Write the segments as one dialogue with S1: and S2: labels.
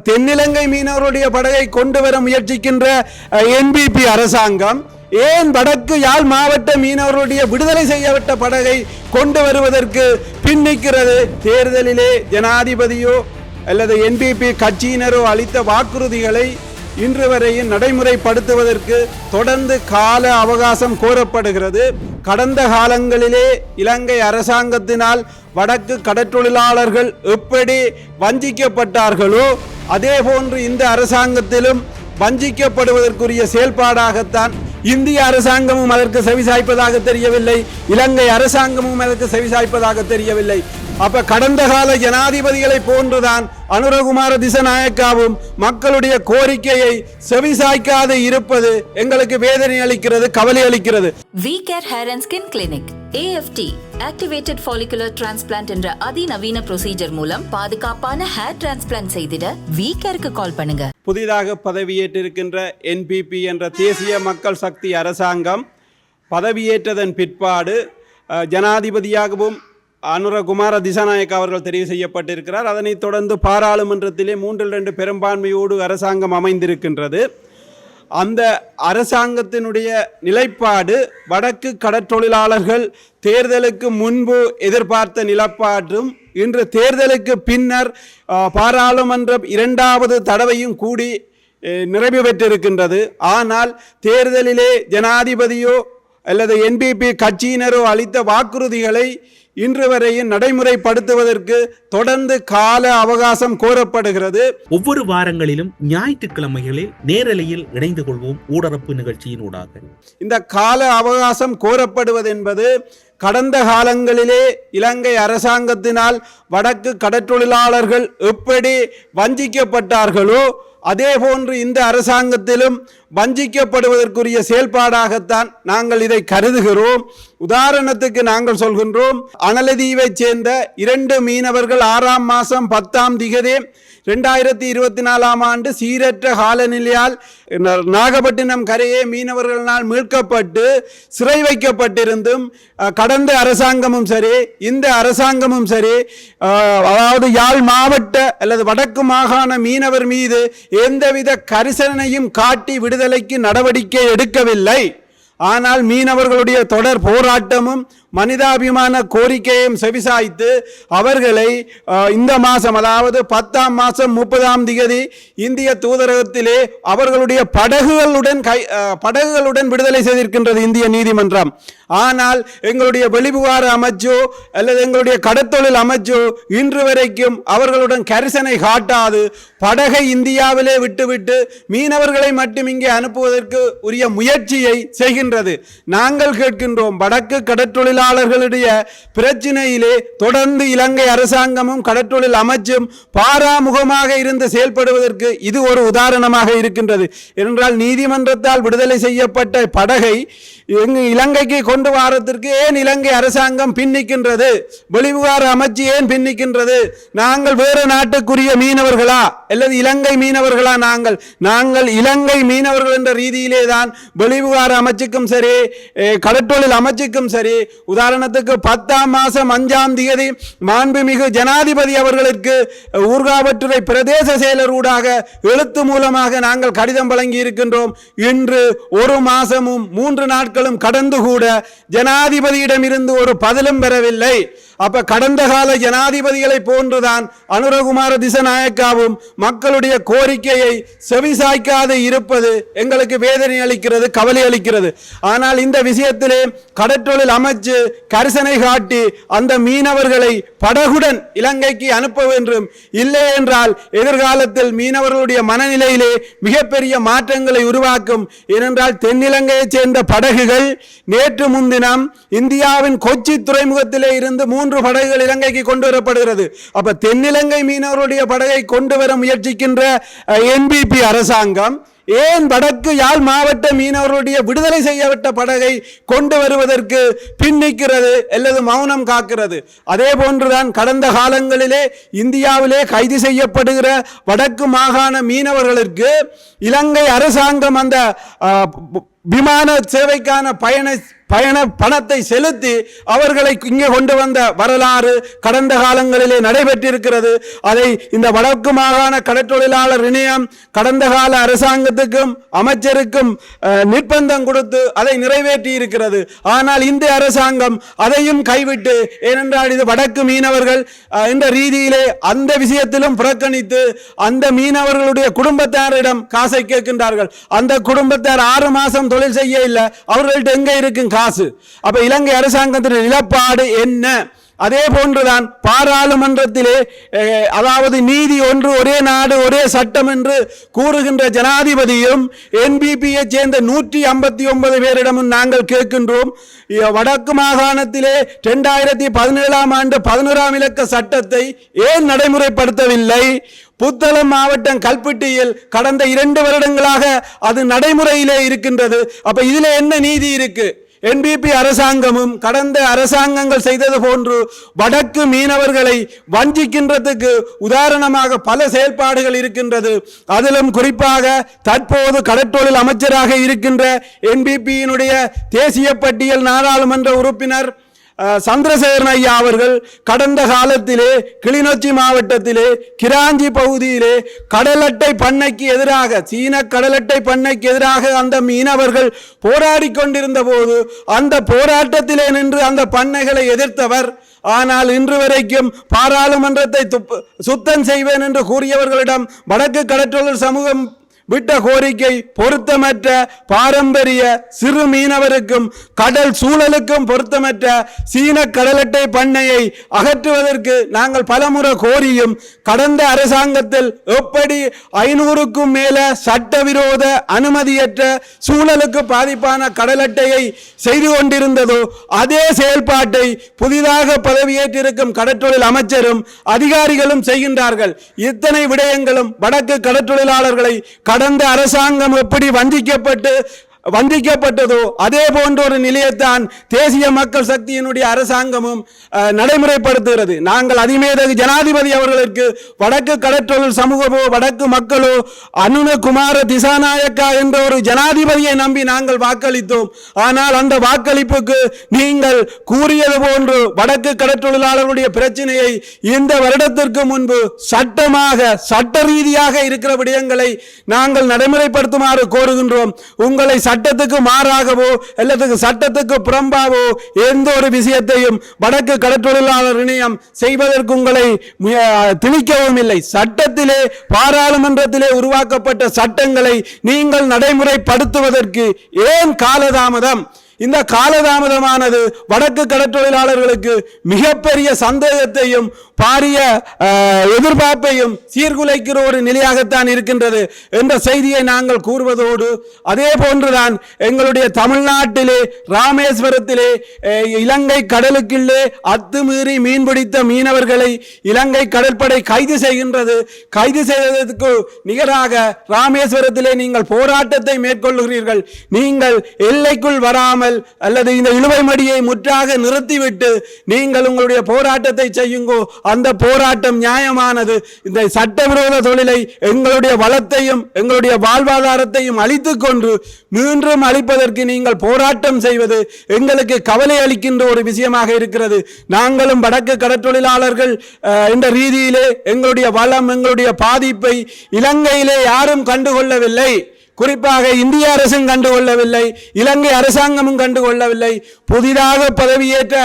S1: தென்னிலங்கை மீனவருடைய படகை கொண்டு வர முயற்சிக்கின்ற என்பிபி அரசாங்கம் ஏன் வடக்கு யாழ் மாவட்ட மீனவருடைய விடுதலை செய்யப்பட்ட படகை கொண்டு வருவதற்கு பின்னிக்கிறது? தேர்தலிலே ஜனாதிபதியோ அல்லது என்பிபி கட்சியினரோ அளித்த வாக்குறுதிகளை இன்று வரையும் நடைமுறைப்படுத்துவதற்கு தொடர்ந்து கால அவகாசம் கோரப்படுகிறது. கடந்த காலங்களிலே இலங்கை அரசாங்கத்தினால் வடக்கு கடற்றொழிலாளர்கள் எப்படி வஞ்சிக்கப்பட்டார்களோ அதே போன்று இந்த அரசாங்கத்திலும் வஞ்சிக்கப்படுவதற்குரிய செயல்பாடாகத்தான் இந்திய அரசாங்கமும் அதற்கு செவிசாய்ப்பதாக தெரியவில்லை, இலங்கை அரசாங்கமும் அதற்கு செவிசாய்ப்பதாக தெரியவில்லை. அப்ப கடந்த கால ஜனாதிபதிகளை போன்றுதான் அனுரகுமார திசநாயக்காவும் மக்களுடைய கோரிக்கையை செவிசாய்க்காது இருப்பது எங்களுக்கு வேதனை அளிக்கிறது, கவலை அளிக்கிறது.
S2: V-Care Hair and Skin Clinic AFT Activated Follicular Transplant என்ற அதிநவீன ப்ரொசீஜர் மூலம் பாதுகாப்பான ஹேர் டிரான்ஸ்பிளான்ட் செய்திட V-Careக்கு கால் பண்ணுங்க.
S1: புதிதாக பதவியேற்றிருக்கின்ற NPP என்ற தேசிய மக்கள் சக்தி அரசாங்கம் பதவியேற்றதன் பிற்பாடு ஜனாதிபதியாகவும் அனுரகுமார திசாநாயக்க அவர்கள் தெரிவு செய்யப்பட்டிருக்கிறார். அதனைத் தொடர்ந்து பாராளுமன்றத்திலே 3/2 பெரும்பான்மையோடு அரசாங்கம் அமைந்திருக்கின்றது. அந்த அரசாங்கத்தினுடைய நிலைப்பாடு வடக்கு கடற்றொழிலாளர்கள் தேர்தலுக்கு முன்பு எதிர்பார்த்த நிலப்பாடும் இன்று தேர்தலுக்கு பின்னர் பாராளுமன்றம் 2வது தடவையும் கூடி நிறைவு பெற்றிருக்கின்றது. ஆனால் தேர்தலிலே ஜனாதிபதியோ அல்லது என்பிபி கட்சியினரோ அளித்த வாக்குறுதிகளை இன்று வரையும் நடைமுறைப்படுத்துவதற்கு தொடர்ந்து கால அவகாசம் கோரப்படுகிறது.
S3: ஒவ்வொரு வாரங்களிலும் ஞாயிற்றுக்கிழமைகளில் நேரலையில் இணைந்து கொள்வோம் ஊடரப்பு நிகழ்ச்சியின் ஊடாக.
S1: இந்த கால அவகாசம் கோரப்படுவது என்பது கடந்த காலங்களிலே இலங்கை அரசாங்கத்தினால் வடக்கு கடற்றொழிலாளர்கள் எப்படி வஞ்சிக்கப்பட்டார்களோ அதே போன்று இந்த அரசாங்கத்திலும் வஞ்சிக்கப்படுவதற்குரிய செயல்பாடாகத்தான் நாங்கள் இதை கருதுகிறோம். உதாரணத்துக்கு நாங்கள் சொல்கின்றோம், அனலதீவைச் சேர்ந்த 2 மீனவர்கள் 6ஆம் மாதம் 10ஆம் திகதி 2024ஆம் ஆண்டு சீரற்ற காலநிலையால் நாகப்பட்டினம் கரையே மீனவர்களால் மீட்கப்பட்டு சிறை வைக்கப்பட்டிருந்தும் கடந்த அரசாங்கமும் சரி இந்த அரசாங்கமும் சரி அதாவது யாழ் மாவட்ட அல்லது வடக்கு மாகாண மீனவர் மீது எந்தவித கரிசனையும் காட்டி விடுதலைக்கு நடவடிக்கை எடுக்கவில்லை. ஆனால் மீனவர்களுடைய தொடர் போராட்டமும் மனிதாபிமான கோரிக்கையும் செவிசாய்த்து அவர்களை இந்த மாதம் அதாவது 10ஆம் மாதம் 30ஆம் திகதி இந்திய தூதரகத்திலே அவர்களுடைய படகுகளுடன் விடுதலை செய்திருக்கின்றது இந்திய நீதிமன்றம். ஆனால் எங்களுடைய வெளிவிவகார அமைச்சோ அல்லது எங்களுடைய கடத்தொழில் அமைச்சோ இன்று வரைக்கும் அவர்களுடன் கரிசனை காட்டாது படகை இந்தியாவிலே விட்டுவிட்டு மீனவர்களை மட்டும் இங்கே அனுப்புவதற்கு உரிய முயற்சியை செய்கின்றது. நாங்கள் கேட்கின்றோம், வடக்கு கடற்றொழிலாளர்களுடைய பிரச்சினையிலே தொடர்ந்து இலங்கை அரசாங்கமும் கடற்றொழில் அமைச்சும் பாராமுகமாக இருந்து செயல்படுவதற்கு இது ஒரு உதாரணமாக இருக்கின்றது. என்றால் நீதிமன்றத்தால் விடுதலை செய்யப்பட்ட படகை இலங்கைக்கு கொண்டு வாரத்திற்கு ஏன் இலங்கை அரசாங்கம் பின்னிக்கின்றது? வெளிவிவகார அமைச்சு ஏன் பின்னிக்கின்றது? நாங்கள் வேறு நாட்டுக்குரிய மீனவர்களா அல்லது இலங்கை மீனவர்களா? நாங்கள் இலங்கை மீனவர்கள் என்ற ரீதியிலே தான் வெளிவிவகார அமைச்சுக்கும் சரி கடற்றொழில் அமைச்சுக்கும் சரி. உதாரணத்துக்கு 10ஆம் மாதம் 5ஆம் தேதி மாண்புமிகு ஜனாதிபதி அவர்களுக்கு ஊர்காவற்றுறை பிரதேச செயலர் ஊடாக எழுத்து மூலமாக நாங்கள் கடிதம் வழங்கி இருக்கின்றோம். இன்று 1 மாதமும் 3 நாட்களும் கடந்து கூட ஜனாதிபதியிடம் இருந்து ஒரு பதிலும் பெறவில்லை. அப்ப கடந்த கால ஜனாதிபதிகளை போன்றுதான் அனுரகுமார திசநாயக்காவும் மக்களுடைய கோரிக்கையை செவிசாய்க்காது இருப்பது எங்களுக்கு வேதனை அளிக்கிறது, கவலை அளிக்கிறது. ஆனால் இந்த விஷயத்திலே கடற்றொழில் அமைச்சு கரிசனை காட்டி அந்த மீனவர்களை படகுடன் இலங்கைக்கு அனுப்ப வேண்டும். இல்லை என்றால் எதிர்காலத்தில் மீனவர்களுடைய மனநிலையிலே மிகப்பெரிய மாற்றங்களை உருவாக்கும். ஏனென்றால் தென்னிலங்கையைச் சேர்ந்த படகுகள் நேற்று முன்தினம் இந்தியாவின் கொச்சி துறைமுகத்திலே இருந்து 3 படகுகள் இலங்கைக்கு கொண்டு வரப்படுகிறது. அப்ப தென்னிலங்கை மீனவருடைய படகை கொண்டு வர முயற்சிக்கின்ற என்பிபி அரசாங்கம் ஏன் வடக்கு யாழ் மாவட்ட மீனவர்களுடைய விடுதலை செய்யப்பட்ட படகை கொண்டு வருவதற்கு பின்னிக்கிறது அல்லது மௌனம் காக்கிறது? அதே போன்றுதான் கடந்த காலங்களிலே இந்தியாவிலே கைது செய்யப்படுகிற வடக்கு மாகாண மீனவர்களுக்கு இலங்கை அரசாங்கம் அந்த விமான சேவைக்கான பயண பணத்தை செலுத்தி அவர்களை இங்கே கொண்டு வந்த வரலாறு கடந்த காலங்களிலே நடைபெற்றிருக்கிறது. அதை இந்த வடக்கு மாகாண கடற்றொழிலாளர் இணையம் கடந்த கால அரசாங்கத்துக்கும் அமைச்சருக்கும் நிர்பந்தம் கொடுத்து அதை நிறைவேற்றி இருக்கிறது. ஆனால் இந்த அரசாங்கம் அதையும் கைவிட்டு, ஏனென்றால் இது வடக்கு மீனவர்கள் என்ற ரீதியிலே அந்த விஷயத்திலும் புறக்கணித்து அந்த மீனவர்களுடைய குடும்பத்தாரிடம் காசை கேட்கின்றார்கள். அந்த குடும்பத்தார் 6 மாசம் தொழில் செய்ய இல்லை, அவர்கள்ட்ட எங்க இருக்கும் காசு? அப்ப இலங்கை அரசாங்கத்தின் நிலப்பாடு என்ன? அதே போன்றுதான் பாராளுமன்றத்திலே அதாவது நீதி ஒன்று ஒரே நாடு ஒரே சட்டம் என்று கூறுகின்ற ஜனாதிபதியும் என்பிபியை சேர்ந்த 159 பேரிடமும் நாங்கள் கேட்கின்றோம். வடக்கு மாகாணத்திலே 2017ஆம் ஆண்டு 11ஆம் இலக்க சட்டத்தை ஏன் நடைமுறைப்படுத்தவில்லை? புத்தளம் மாவட்டம் கல்பட்டியில் கடந்த 2 வருடங்களாக அது நடைமுறையிலே இருக்கின்றது. அப்ப இதுல என்ன நீதி இருக்கு? என்பிபி அரசாங்கமும் கடந்த அரசாங்கங்கள் செய்தது போன்று வடக்கு மீனவர்களை வஞ்சிக்கின்றதுக்கு உதாரணமாக பல செயல்பாடுகள் இருக்கின்றது. அதிலும் குறிப்பாக தற்போது கடற்றொழில் அமைச்சராக இருக்கின்ற என்பிபியினுடைய தேசிய பட்டியல் நாடாளுமன்ற உறுப்பினர் சந்திரசேகரன் ஐயா அவர்கள் கடந்த காலத்திலே கிளிநொச்சி மாவட்டத்திலே கிராஞ்சி பகுதியிலே கடல் அட்டை பண்ணைக்கு எதிராக, சீன கடல் அட்டை பண்ணைக்கு எதிராக அந்த மீனவர்கள் போராடி கொண்டிருந்த போது அந்த போராட்டத்திலே நின்று அந்த பண்ணைகளை எதிர்த்தவர். ஆனால் இன்று வரைக்கும் பாராளுமன்றத்தை சுத்தம் செய்வேன் என்று கூறியவர்களிடம் வடக்கு கடற்றொழில் சமூகம் விட்ட கோரிக்கை பொருத்தமற்ற பாரம்பரிய சிறு மீனவருக்கும் கடல் சூழலுக்கும் பொருத்தமற்ற சீன கடல் அட்டை பண்ணையை அகற்றுவதற்கு நாங்கள் பலமுறை கோரியும் கடந்த அரசாங்கத்தில் எப்படி 500க்கும் மேல சட்டவிரோத அனுமதியற்ற சூழலுக்கு பாதிப்பான கடல் அட்டையை செய்து கொண்டிருந்ததோ அதே செயல்பாட்டை புதிதாக பதவியேற்றிருக்கும் கடற்றொழில் அமைச்சரும் அதிகாரிகளும் செய்கின்றார்கள். இத்தனை விடயங்களும் வடக்கு கடற்றொழிலாளர்களை கடந்த அரசாங்கம் எப்படி வஞ்சிக்கப்பட்டதோ அதே போன்ற ஒரு நிலையத்தான் தேசிய மக்கள் சக்தியினுடைய அரசாங்கமும் நடைமுறைப்படுத்துகிறது. நாங்கள் அதிமேதகு ஜனாதிபதி அவர்களுக்கு வடக்கு கடற்றொழில் சமூகமோ வடக்கு மக்களோ அனுனகுமார திசாநாயக்கா என்ற ஒரு ஜனாதிபதியை நம்பி நாங்கள் வாக்களித்தோம். ஆனால் அந்த வாக்களிப்புக்கு நீங்கள் கூறியது போன்று வடக்கு கடற்றொழிலாளர்களுடைய பிரச்சனையை இந்த வருடத்திற்கு முன்பு சட்ட ரீதியாக இருக்கிற விடயங்களை நாங்கள் நடைமுறைப்படுத்துமாறு கோருகின்றோம். உங்களை சட்டத்துக்கு மாறாகவோ அல்லது சட்டத்துக்கு புறம்பாவோ எந்த ஒரு விஷயத்தையும் வடக்கு கடற்றொழிலாளர் இணையம் செய்வதற்கு உங்களை திணிக்கவும் இல்லை. சட்டத்திலே பாராளுமன்றத்திலே உருவாக்கப்பட்ட சட்டங்களை நீங்கள் நடைமுறைப்படுத்துவதற்கு ஏன் காலதாமதம்? இந்த காலதாமதமானது வடக்கு கடற்றொழிலாளர்களுக்கு மிகப்பெரிய சந்தேகத்தையும் பாரிய எதிர்பார்ப்பையும் சீர்குலைக்கிற ஒரு நிலையாகத்தான் இருக்கின்றது என்ற செய்தியை நாங்கள் கூறுவதோடு அதே போன்றுதான் எங்களுடைய தமிழ்நாட்டிலே ராமேஸ்வரத்திலே இலங்கை கடலுக்குள்ளே அத்துமீறி மீன்பிடித்த மீனவர்களை இலங்கை கடற்படை கைது செய்கின்றது. கைது செய்ததற்கு நிகராக ராமேஸ்வரத்திலே நீங்கள் போராட்டத்தை மேற்கொள்கிறீர்கள். நீங்கள் எல்லைக்குள் வராமல் அல்லது இந்த இழுவை மடியை முற்றாக நிறுத்திவிட்டு நீங்கள் உங்களுடைய போராட்டத்தை செய்யுங்கோ. அந்த போராட்டம் நியாயமானது. இந்த சட்டவிரோத தொழிலை எங்களுடைய வளத்தையும் எங்களுடைய வாழ்வாதாரத்தையும் அழித்துக் கொண்டு மீண்டும் அழிப்பதற்கு நீங்கள் போராட்டம் செய்வது எங்களுக்கு கவலை அளிக்கின்ற ஒரு விஷயமாக இருக்கிறது. நாங்களும் வடக்கு கடற்றொழிலாளர்கள் என்ற ரீதியிலே எங்களுடைய வளம் எங்களுடைய பாதிப்பை இலங்கையிலே யாரும் கண்டுகொள்ளவில்லை. குறிப்பாக இந்திய அரசும் கண்டுகொள்ளவில்லை, இலங்கை அரசாங்கமும் கண்டுகொள்ளவில்லை, புதிதாக பதவியேற்ற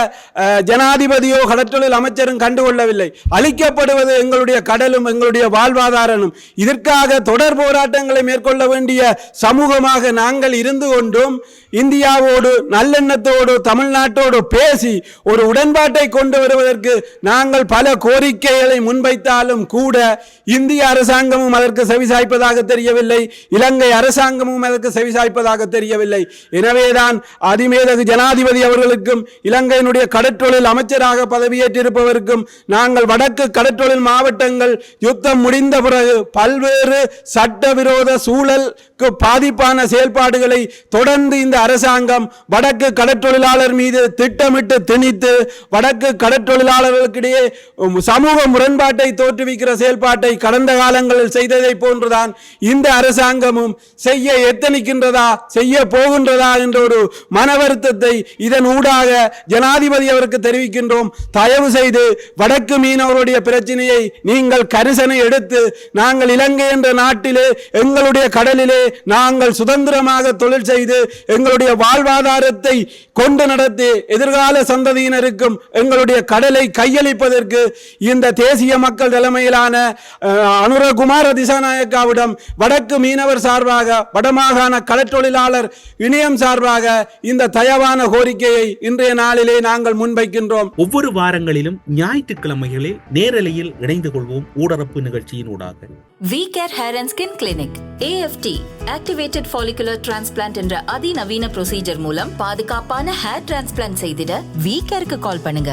S1: ஜனாதிபதியோ கடற்றொழில் அமைச்சரும் கண்டுகொள்ளவில்லை. அளிக்கப்படுவது எங்களுடைய கடலும் எங்களுடைய வாழ்வாதாரமும். இதற்காக தொடர் போராட்டங்களை மேற்கொள்ள வேண்டிய சமூகமாக நாங்கள் இருந்து கொண்டும் இந்தியாவோடு நல்லெண்ணத்தோடு தமிழ்நாட்டோடு பேசி ஒரு உடன்பாட்டை கொண்டு வருவதற்கு நாங்கள் பல கோரிக்கைகளை முன்வைத்தாலும் கூட இந்திய அரசாங்கமும் அதற்கு செவிசாய்ப்பதாக தெரியவில்லை, இலங்கை அரசாங்கமும் அதற்கு செவிசாய்ப்பதாக தெரியவில்லை. எனவேதான் அதிமேதகு ஜனாதிபதி அவர்களுக்கும் இலங்கையினுடைய கடற்றொழில் அமைச்சராக பதவியேற்றிருப்பவருக்கும் நாங்கள் வடக்கு கடற்றொழில் மாவட்டங்கள் யுத்தம் முடிந்த பிறகு பல்வேறு சட்டவிரோத சூழலுக்கு பாதிப்பான செயல்பாடுகளை தொடர்ந்து இந்த அரசாங்கம் வடக்கு கடற்றொழிலாளர் மீது திட்டமிட்டு திணித்து வடக்கு கடற்றொழிலாளர்களுக்கிடையே சமூக முரண்பாட்டை தோற்றுவிக்கிற செயல்பாட்டை கடந்த காலங்களில் செய்ததை போன்றுதான் இந்த அரசாங்கமும் செய்ய எத்தனிக்கின்றதா, செய்ய போகின்றதா என்ற ஒரு மன வருத்தத்தை இதன் ஊடாக ஜனாதிபதி அவருக்கு தெரிவிக்கின்றோம். தயவு செய்து வடக்கு மீனவருடைய பிரச்சனையை நீங்கள் கரிசனை எடுத்து, நாங்கள் இலங்கை என்ற நாட்டிலே எங்களுடைய கடலிலே நாங்கள் சுதந்திரமாக தொழில் செய்து எங்களுடைய வாழ்வாதாரத்தை கொண்டு நடத்தி எதிர்கால சந்ததியினருக்கும் எங்களுடைய கடலை கையளிப்பதற்கு இந்த தேசிய மக்கள் தலைமையிலான அனுரகுமார திசாநாயக்காவிடம் வடக்கு மீனவர் சார்பாக, வடமாகாண கடற்றொழிலாளர் இணையம் சார்பாக இந்த தயவான கோரிக்கையை இன்றைய நாளிலே நாங்கள் முன்வைக்கின்றோம்.
S3: ஒவ்வொரு வாரங்களிலும் ஞாயிற்றுக்கிழமைகளில் நேரலையில் இணைந்து கொள்வோம் ஊடரப்பு நிகழ்ச்சியின் ஊடாக.
S2: V-Care Hair and Skin Clinic AFT Activated Follicular Transplant என்ற அதிநவீன ப்ரொசீஜர் மூலம் பாதுகாப்பான ஹேர் டிரான்ஸ்பிளான்ட் செய்திட V-Careக்கு கால் பண்ணுங்க.